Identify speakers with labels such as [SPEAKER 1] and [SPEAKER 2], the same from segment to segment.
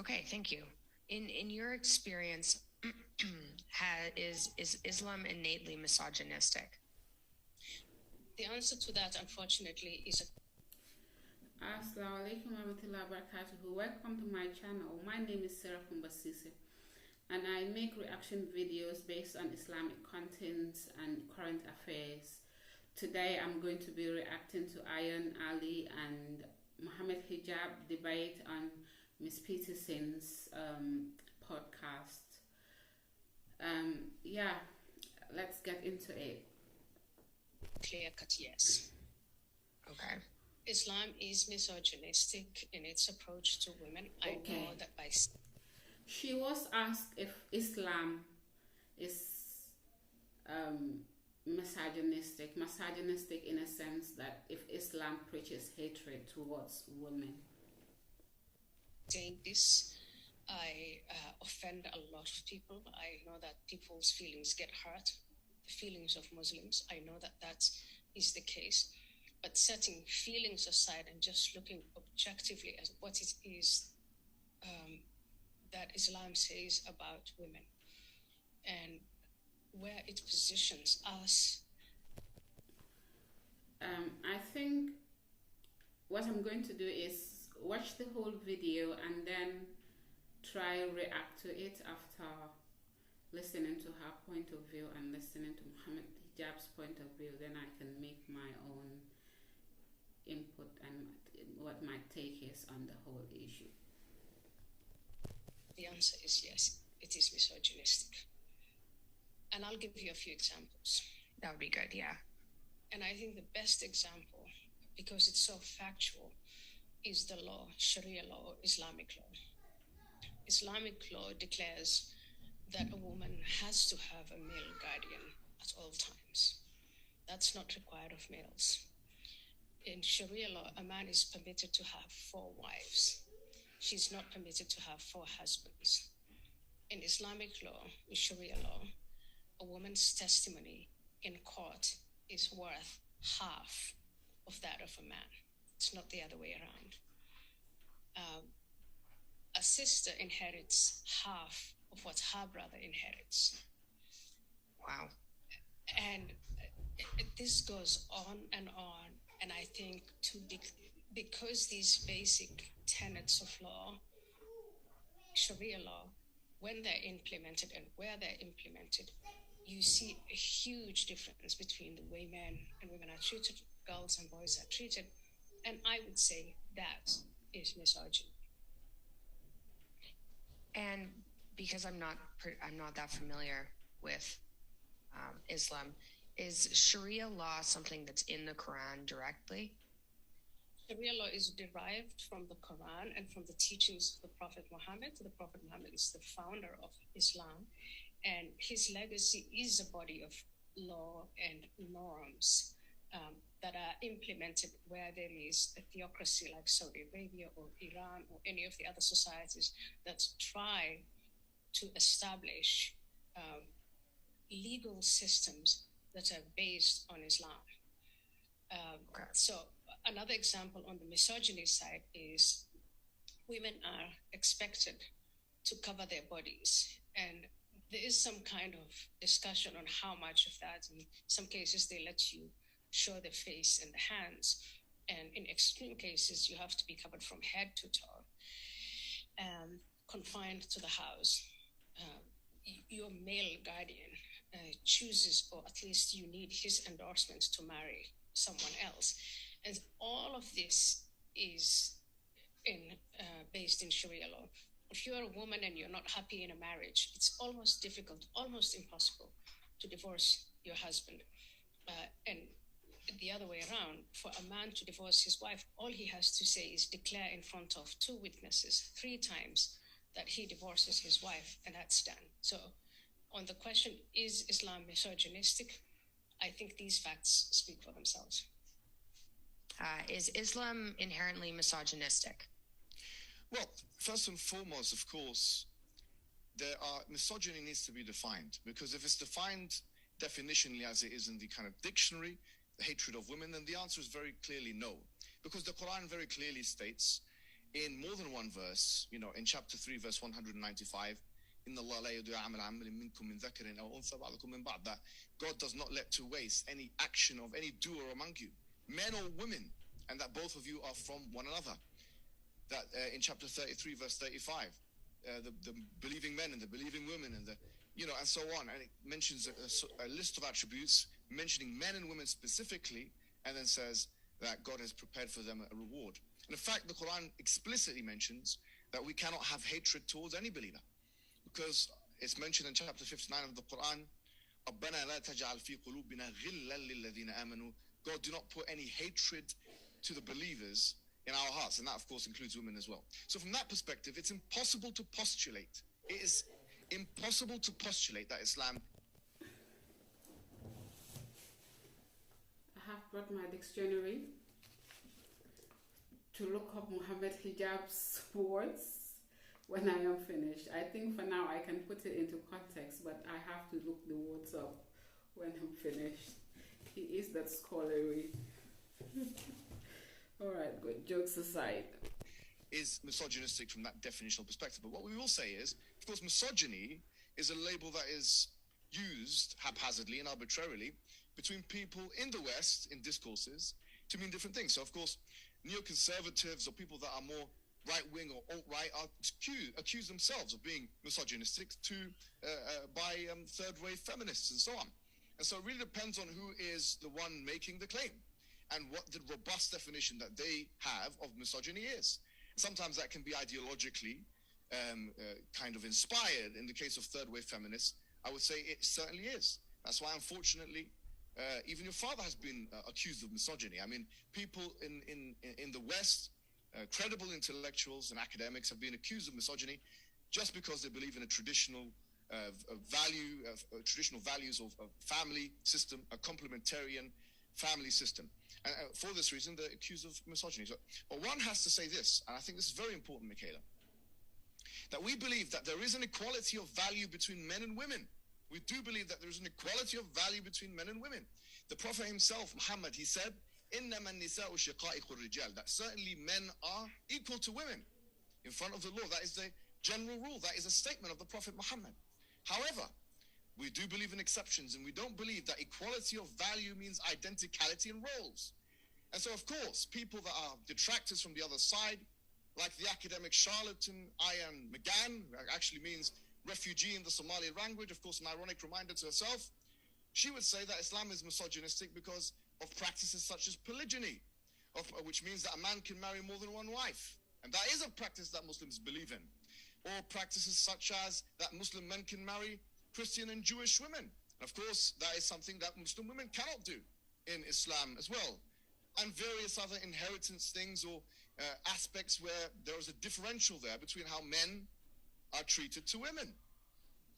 [SPEAKER 1] Okay, thank you. In your experience, is Islam innately misogynistic?
[SPEAKER 2] The answer to that, unfortunately, is
[SPEAKER 3] Assalamu alaikum warahmatullahi wabarakatuh. Welcome to my channel. My name is Sarah Kumbasise, and I make reaction videos based on Islamic contents and current affairs. Today I'm going to be reacting to Ayan Ali and Muhammad Hijab debate on Miss Peterson's podcast. Yeah, let's get into it.
[SPEAKER 2] clear-cut yes.
[SPEAKER 1] Okay.
[SPEAKER 2] Islam is misogynistic in its approach to women. I know that by...
[SPEAKER 3] She was asked if Islam is misogynistic in a sense that if Islam preaches hatred towards women.
[SPEAKER 2] Saying this, I offend a lot of people. I know that people's feelings get hurt, the feelings of Muslims. I know that that is the case. But setting feelings aside and just looking objectively at what it is that Islam says about women and where it positions us.
[SPEAKER 3] I think what I'm going to do is watch the whole video and then try react to it after listening to her point of view and listening to Muhammad Hijab's point of view. Then I can make my own input and what my take is on the whole issue.
[SPEAKER 2] The answer is yes, it is misogynistic. And I'll give you a few examples.
[SPEAKER 1] That would be good, yeah.
[SPEAKER 2] And I think the best example, because it's so factual, is the law, Sharia law, Islamic law. Islamic law declares that a woman has to have a male guardian at all times. That's not required of males. In Sharia law, a man is permitted to have 4 wives. She's not permitted to have 4 husbands. In Islamic law, in Sharia law, a woman's testimony in court is worth half of that of a man. It's not the other way around. A sister inherits half of what her brother inherits.
[SPEAKER 1] Wow.
[SPEAKER 2] And this goes on and on. And I think because these basic tenets of law, Sharia law, when they're implemented and where they're implemented, you see a huge difference between the way men and women are treated, girls and boys are treated. And I would say that is misogyny.
[SPEAKER 1] And because I'm not that familiar with Islam, is Sharia law something that's in the Quran directly?
[SPEAKER 2] Sharia law is derived from the Quran and from the teachings of the Prophet Muhammad. The Prophet Muhammad is the founder of Islam, and his legacy is a body of law and norms that are implemented where there is a theocracy like Saudi Arabia or Iran or any of the other societies that try to establish legal systems that are based on Islam. So another example on the misogyny side is women are expected to cover their bodies, and there is some kind of discussion on how much of that. In some cases, they let you show the face and the hands, and in extreme cases, you have to be covered from head to toe, confined to the house. Your male guardian chooses, or at least you need his endorsement to marry someone else. And all of this is based in Sharia law. If you're a woman and you're not happy in a marriage, it's almost difficult, almost impossible to divorce your husband. And the other way around, for a man to divorce his wife, all he has to say is declare in front of 2 witnesses 3 times that he divorces his wife, and that's done. So on the question, is Islam misogynistic? I think these facts speak for themselves.
[SPEAKER 1] Is Islam inherently misogynistic?
[SPEAKER 4] Well, first and foremost, of course, misogyny needs to be defined, because if it's defined definitionally as it is in the kind of dictionary, the hatred of women, then the answer is very clearly no. Because the Quran very clearly states in more than one verse, you know, in chapter 3, verse 195, that God does not let to waste any action of any doer among you, men or women, and that both of you are from one another. That in chapter 33, verse 35, the believing men and the believing women and the, you know, and so on. And it mentions a list of attributes, mentioning men and women specifically, and then says that God has prepared for them a reward. And in fact, the Quran explicitly mentions that we cannot have hatred towards any believer, because it's mentioned in chapter 59 of the Quran, God, do not put any hatred to the believers in our hearts, and that of course includes women as well. So from that perspective, it's impossible to postulate. It is impossible to postulate that Islam.
[SPEAKER 3] I have brought my dictionary to look up Muhammad Hijab's words when I am finished. I think for now I can put it into context, but I have to look the words up when I'm finished. He is that scholarly. All right, good. Jokes aside.
[SPEAKER 4] Is misogynistic from that definitional perspective. But what we will say is, of course, misogyny is a label that is used haphazardly and arbitrarily between people in the West in discourses to mean different things. So, of course, neoconservatives or people that are more right-wing or alt-right are accuse themselves of being misogynistic by third-wave feminists and so on. And so it really depends on who is the one making the claim and what the robust definition that they have of misogyny is. Sometimes that can be ideologically kind of inspired. In the case of third-wave feminists, I would say it certainly is. That's why, unfortunately, even your father has been accused of misogyny. I mean, people in the West, credible intellectuals and academics have been accused of misogyny just because they believe in a traditional traditional values of family system, a complementarian family system. And for this reason, they're accused of misogyny. So, but one has to say this, and I think this is very important, Michaela, that we believe that there is an equality of value between men and women. We do believe that there is an equality of value between men and women. The Prophet himself, Muhammad, he said, إِنَّمَا النِّسَاءُ شِقَائِقُ الرِّجَالِ, that certainly men are equal to women in front of the law. That is the general rule. That is a statement of the Prophet Muhammad. However, we do believe in exceptions, and we don't believe that equality of value means identicality in roles. And so, of course, people that are detractors from the other side, like the academic charlatan Ayan McGann, who actually means refugee in the Somali language, of course, an ironic reminder to herself, she would say that Islam is misogynistic because of practices such as polygyny, which means that a man can marry more than one wife. And that is a practice that Muslims believe in. Or practices such as that Muslim men can marry Christian and Jewish women. And of course, that is something that Muslim women cannot do in Islam as well. And various other inheritance things or aspects where there is a differential there between how men are treated to women.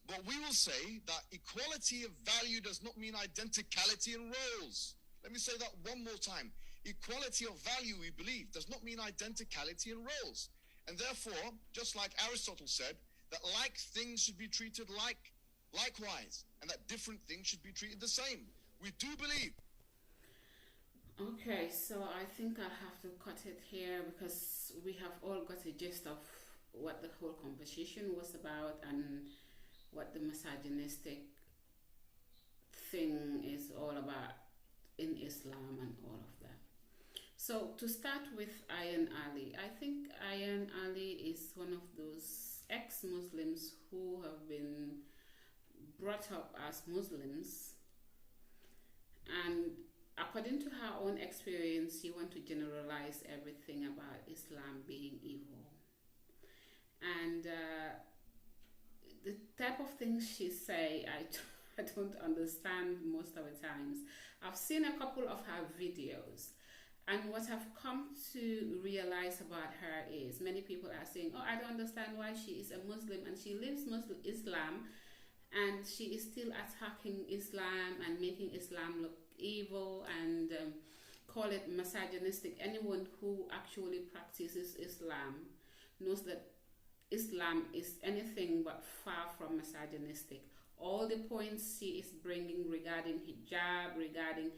[SPEAKER 4] But we will say that equality of value does not mean identicality in roles. Let me say that one more time. Equality of value, we believe, does not mean identicality in roles. And therefore, just like Aristotle said, that like things should be treated likewise, and that different things should be treated the same. We do believe.
[SPEAKER 3] Okay, so I think I have to cut it here because we have all got a gist of what the whole conversation was about and what the misogynistic thing is all about in Islam and all of that. So to start with Ayan Ali, I think Ayan Ali is one of those ex-Muslims who have been brought up as Muslims, and according to her own experience, you want to generalize everything about Islam being evil. And the type of things she say, I don't understand most of the times. I've seen a couple of her videos, and what I've come to realize about her is many people are saying, oh, I don't understand why she is a Muslim and she lives Muslim Islam, and she is still attacking Islam and making Islam look evil and call it misogynistic. Anyone who actually practices Islam knows that Islam is anything but far from misogynistic. All the points she is bringing regarding hijab, regarding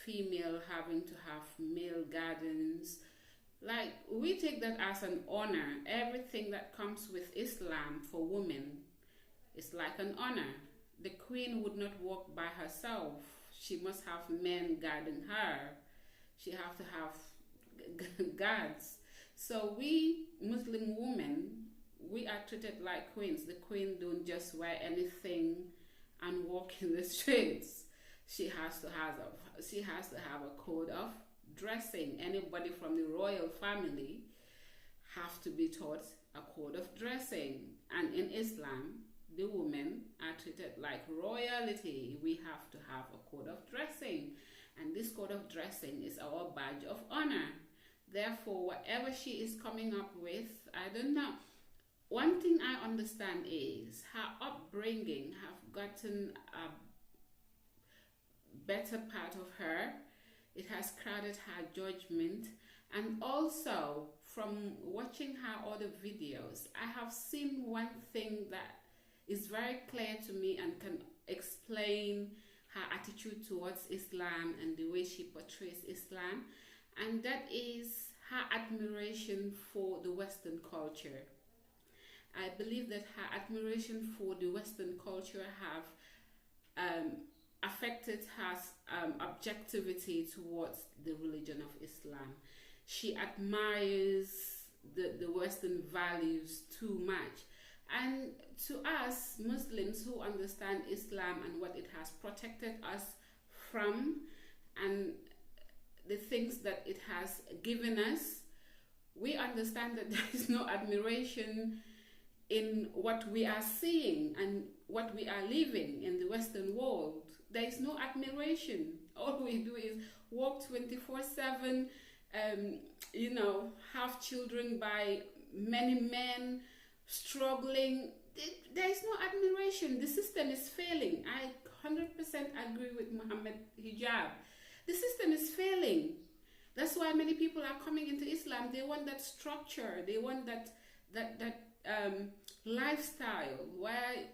[SPEAKER 3] female having to have male gardens, Like, we take that as an honor. Everything that comes with Islam for women is like an honor. The queen would not walk by herself. She must have men guarding her. She have to have guards. So we Muslim women, we are treated like queens. The queen don't just wear anything and walk in the streets. She has to have a code of dressing. Anybody from the royal family have to be taught a code of dressing. And in Islam, the women are treated like royalty. We have to have a code of dressing. And this code of dressing is our badge of honor. Therefore, whatever she is coming up with, I don't know. One thing I understand is her upbringing have gotten a better part of her. It has crowded her judgment. And also, from watching her other videos, I have seen one thing that is very clear to me and can explain her attitude towards Islam and the way she portrays Islam, and that is her admiration for the Western culture. I believe that her admiration for the Western culture have affected her objectivity towards the religion of Islam. She admires the Western values too much. And to us Muslims who understand Islam and what it has protected us from and the things that it has given us, we understand that there is no admiration in what we are seeing and what we are living in the Western world. There is no admiration. All we do is walk 24/7, have children by many men, struggling. There is no admiration. The system is failing. I 100% agree with Muhammad Hijab. The system is failing. That's why many people are coming into Islam. They want that structure. They want that lifestyle where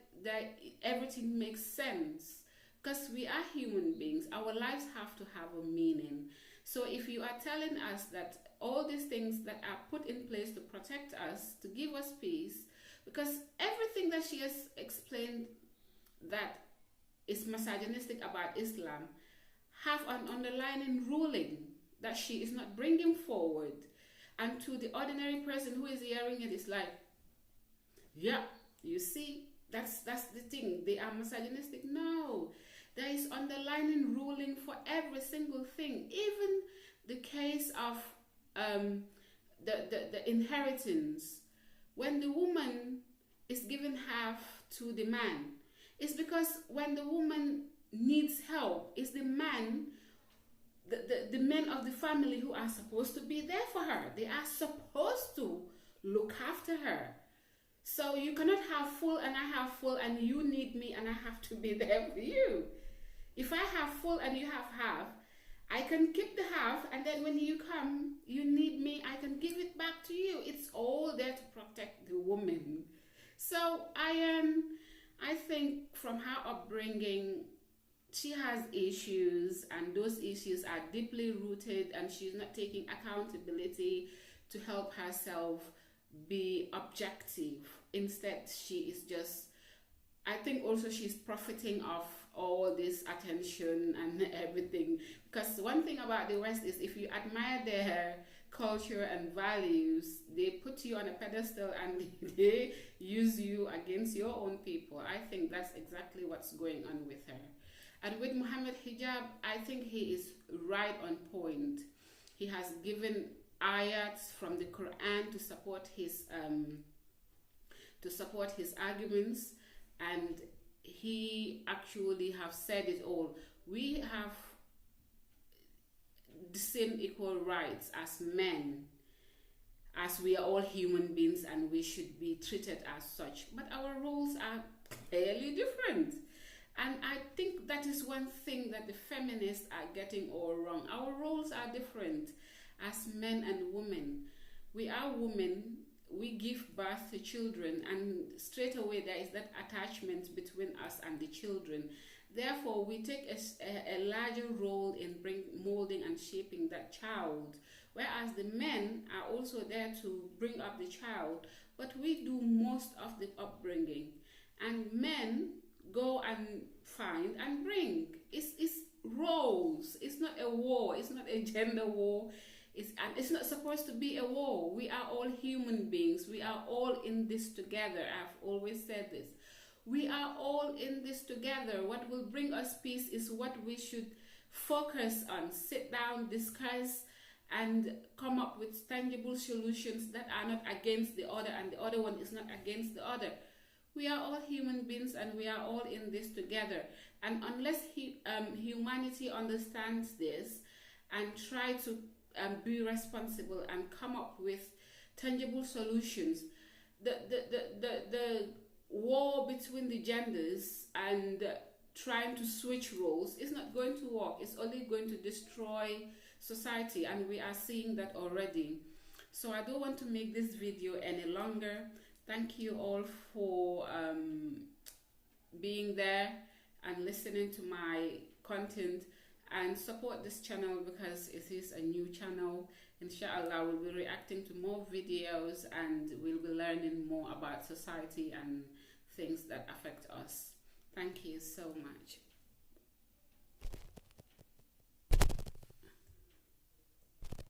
[SPEAKER 3] everything makes sense. Because we are human beings. Our lives have to have a meaning. So if you are telling us that all these things that are put in place to protect us, to give us peace, because everything that she has explained that is misogynistic about Islam have an underlying ruling that she is not bringing forward. And to the ordinary person who is hearing it, it's like, yeah, you see, that's the thing. They are misogynistic. No, there is underlying ruling for every single thing. Even the case of the inheritance. When the woman is given half to the man, it's because when the woman needs help, it's the man, the men of the family who are supposed to be there for her. They are supposed to look after her. So you cannot have full and I have full and you need me and I have to be there for you. If I have full and you have half, I can keep the half, and then when you come, you need me, I can give it back to you. It's all there to protect the woman. So I think from her upbringing, she has issues, and those issues are deeply rooted, and she's not taking accountability to help herself be objective. Instead, she is just, I think also she's profiting off all this attention and everything. Because one thing about the West is if you admire their culture and values, they put you on a pedestal and they use you against your own people. I think that's exactly what's going on with her. And with Muhammad Hijab, I think he is right on point. He has given ayats from the Quran to support his arguments, and he actually have said it all. We have the same equal rights as men, as we are all human beings, and we should be treated as such. But our roles are clearly different. And I think that is one thing that the feminists are getting all wrong. Our roles are different as men and women. We are women. We give birth to children, and straight away there is that attachment between us and the children. Therefore, we take a larger role in molding and shaping that child. whereas the men are also there to bring up the child, but we do most of the upbringing, and men go and find and bring. It's roles. It's not a war. It's not a gender war. It's not supposed to be a war. We are all human beings. We are all in this together. I've always said this. We are all in this together. What will bring us peace is what we should focus on. Sit down, discuss, and come up with tangible solutions that are not against the other, and the other one is not against the other. We are all human beings, and we are all in this together. And unless humanity understands this and try to be responsible and come up with tangible solutions, the war between the genders and trying to switch roles is not going to work. It's only going to destroy society, and we are seeing that already. So I don't want to make this video any longer. Thank you all for being there and listening to my content, and support this channel because it is a new channel. Inshallah, we'll be reacting to more videos, and we'll be learning more about society and things that affect us. Thank you so much.